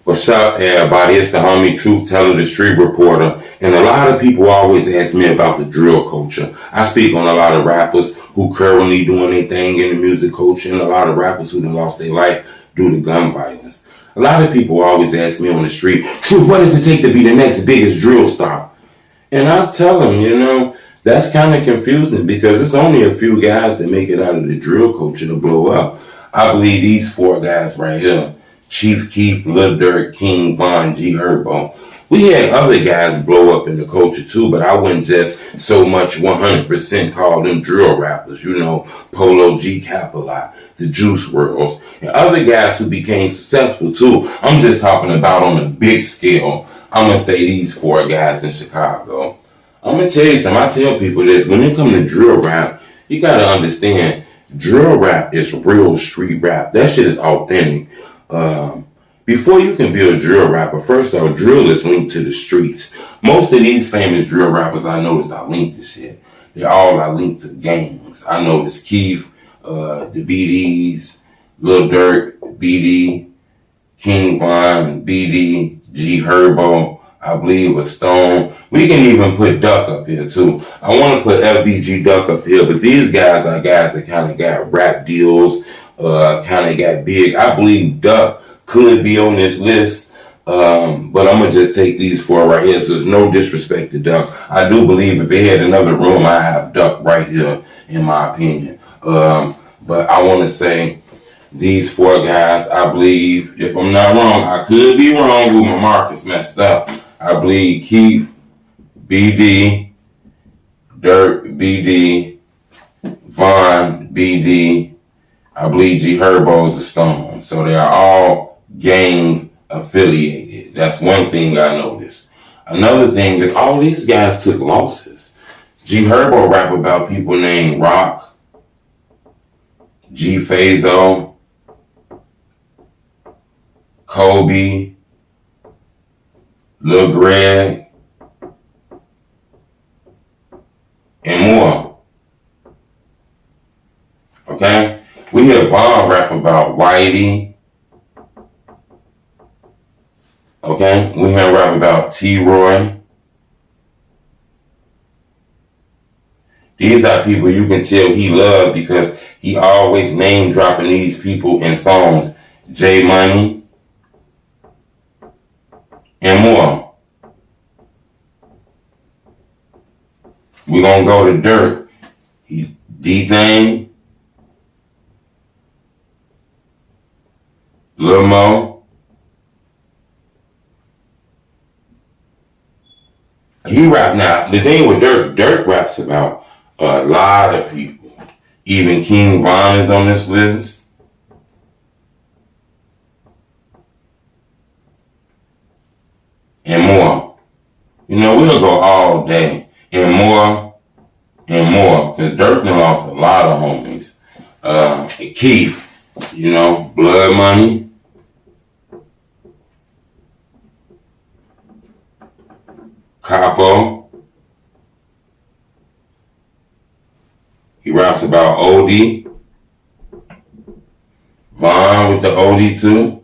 What's up, everybody? It's the homie Truth Teller, the street reporter. And a lot of people always ask me about the drill culture. I speak on a lot of rappers who currently doing their thing in the music culture, and a lot of rappers who done lost their life due to gun violence. A lot of people always ask me on the street, Truth, what does it take to be the next biggest drill star? And I tell them, that's kind of confusing because it's only a few guys that make it out of the drill culture to blow up. I believe these 4 guys right here, Chief Keef, Lil Durk, King Von, G Herbo. We had other guys blow up in the culture too, but I wouldn't just so much 100% call them drill rappers. Polo G Capalot, the Juice WRLDs, and other guys who became successful too. I'm just talking about on a big scale. I'm going to say these 4 guys in Chicago. I'm going to tell you something. I tell people this. When it comes to drill rap, you got to understand, drill rap is real street rap. That shit is authentic. Before you can be a drill rapper, first off, drill is linked to the streets. Most of these famous drill rappers I notice are linked to shit. They all are linked to gangs. I noticed Keef, the BDs, Lil Durk, BD, King Von, BD, G Herbo, I believe was Stone. We can even put Duck up here too. I want to put FBG Duck up here, but these guys are guys that kind of got rap deals, kind of got big. I believe Duck could be on this list, but I'm going to just take these 4 right here, so there's no disrespect to Duck. I do believe if they had another room, I have Duck right here, in my opinion. But I want to say these 4 guys, I believe, if I'm not wrong, I could be wrong with my markers messed up. I believe Keith, BD, Durk, BD, Von, BD, I believe G Herbo is a Stone. So they are all gang affiliated. That's one thing I noticed. Another thing is all these guys took losses. G Herbo rap about people named Rock, G Fazo, Kobe, Lil Greg, and more. Okay? We hear Von rap about Whitey. Okay? We hear rap about T-Roy. These are people you can tell he loved because he always name dropping these people in songs. J Money and more. We're going to go to Durk. D-Thing. Lil Mo. He rap now. The thing with Durk raps about a lot of people. Even King Von is on this list. And more. We'll go all day. And more. Because Durk done lost a lot of homies. And Keith, Blood Money. Capo. He raps about OD. Von with the OD too.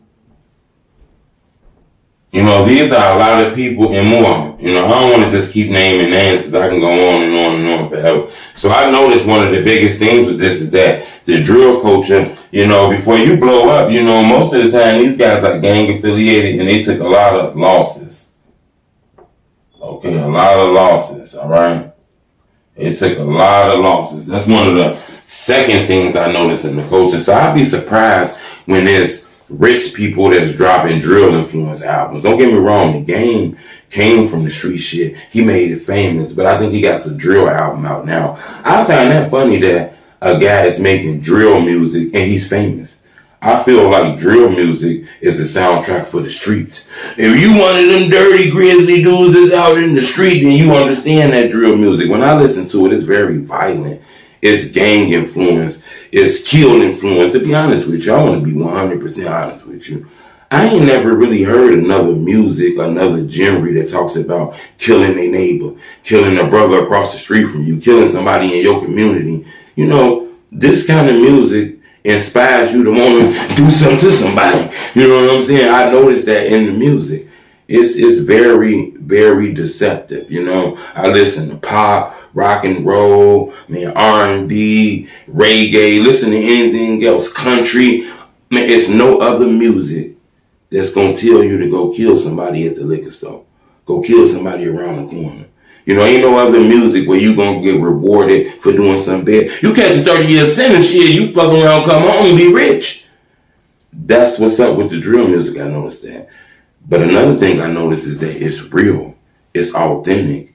These are a lot of people and more. I don't want to just keep naming names because I can go on and on and on forever. So I noticed one of the biggest things with this is that the drill culture, before you blow up, most of the time these guys are gang affiliated and they took a lot of losses. Okay, a lot of losses, all right? It took a lot of losses. That's one of the second things I noticed in the culture. So I'd be surprised when there's rich people that's dropping drill influence albums. Don't get me wrong, the game came from the street shit. He made it famous, but I think he got the drill album out now. I find that funny that a guy is making drill music and he's famous. I feel like drill music is the soundtrack for the streets. If you one of them dirty grizzly dudes that's out in the street, then you understand that drill music. When I listen to it, it's very violent. It's gang influence. It's kill influence. To be honest with you, I want to be 100% honest with you. I ain't never really heard another music, another genre that talks about killing a neighbor, killing a brother across the street from you, killing somebody in your community. This kind of music inspires you to want to do something to somebody. You know what I'm saying? I noticed that in the music. It's very, very deceptive. You know, I listen to pop, rock and roll, man, R&B, reggae, listen to anything else, country. Man, it's no other music that's going to tell you to go kill somebody at the liquor store. Go kill somebody around the corner. You know, ain't no other music where you going to get rewarded for doing something bad. You catch a 30-year sentence, shit, you fucking around, come home and be rich. That's what's up with the drill music. I noticed that. But another thing I noticed is that it's real. It's authentic.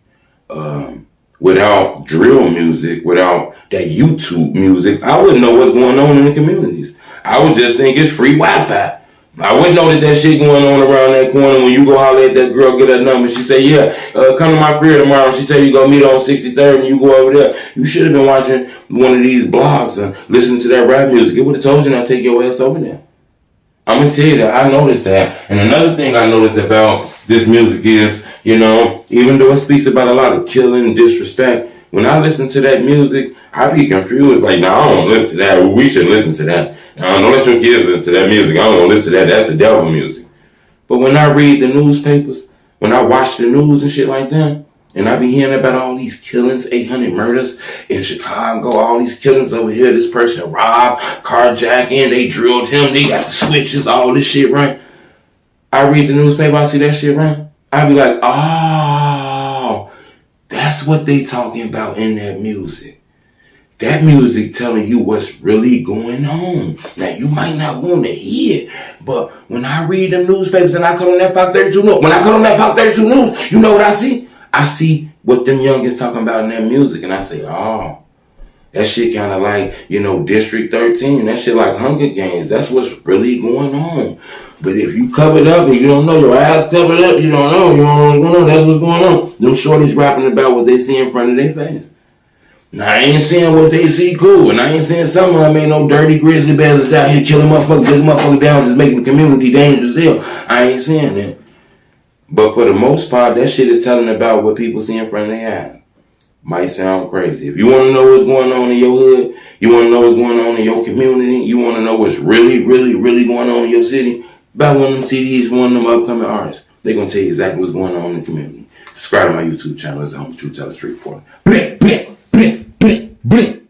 Without drill music, without that YouTube music, I wouldn't know what's going on in the communities. I would just think it's free Wi-Fi. I wouldn't know that shit going on around that corner. When you go holler at that girl, get her number, she say, yeah, come to my crib tomorrow. She tell you go meet on 63rd and you go over there. You should have been watching one of these blogs and listening to that rap music. It would have told you not to take your ass over there. I'm going to tell you that I noticed that. And another thing I noticed about this music is, you know, even though it speaks about a lot of killing and disrespect, when I listen to that music, I be confused. Like, no, I don't listen to that. We shouldn't listen to that. Don't let your kids listen to that music. I don't want to listen to that. That's the devil music. But when I read the newspapers, when I watch the news and shit like that, and I be hearing about all these killings, 800 murders in Chicago, all these killings over here, this person robbed, carjacking, they drilled him, they got the switches, all this shit, right? I read the newspaper, I see that shit, right? I be like, oh, that's what they talking about in that music. That music telling you what's really going on. Now, you might not want to hear it, but when I read the newspapers and I cut on that Fox 32 News, when I cut on that Fox 32 News, you know what I see? I see what them youngins talking about in that music, and I say, oh, that shit kind of like, you know, District 13. That shit like Hunger Games. That's what's really going on. But if you covered up and you don't know, your eyes covered up, you don't know what's going on. That's what's going on. Them shorties rapping about what they see in front of their face. Now, I ain't saying what they see cool, and I ain't saying some of them ain't no dirty grizzly bears that's out here killing motherfuckers, taking motherfuckers down, just making the community dangerous as hell. I ain't saying that. But for the most part, that shit is telling about what people see in front of their eyes. Might sound crazy. If you want to know what's going on in your hood, you want to know what's going on in your community, you want to know what's really, really, really going on in your city, buy one of them CDs, one of them upcoming artists. They're going to tell you exactly what's going on in the community. Subscribe to my YouTube channel. It's the Homie Truth Teller Street Reporter. Blink, blink, blink, blink, blink.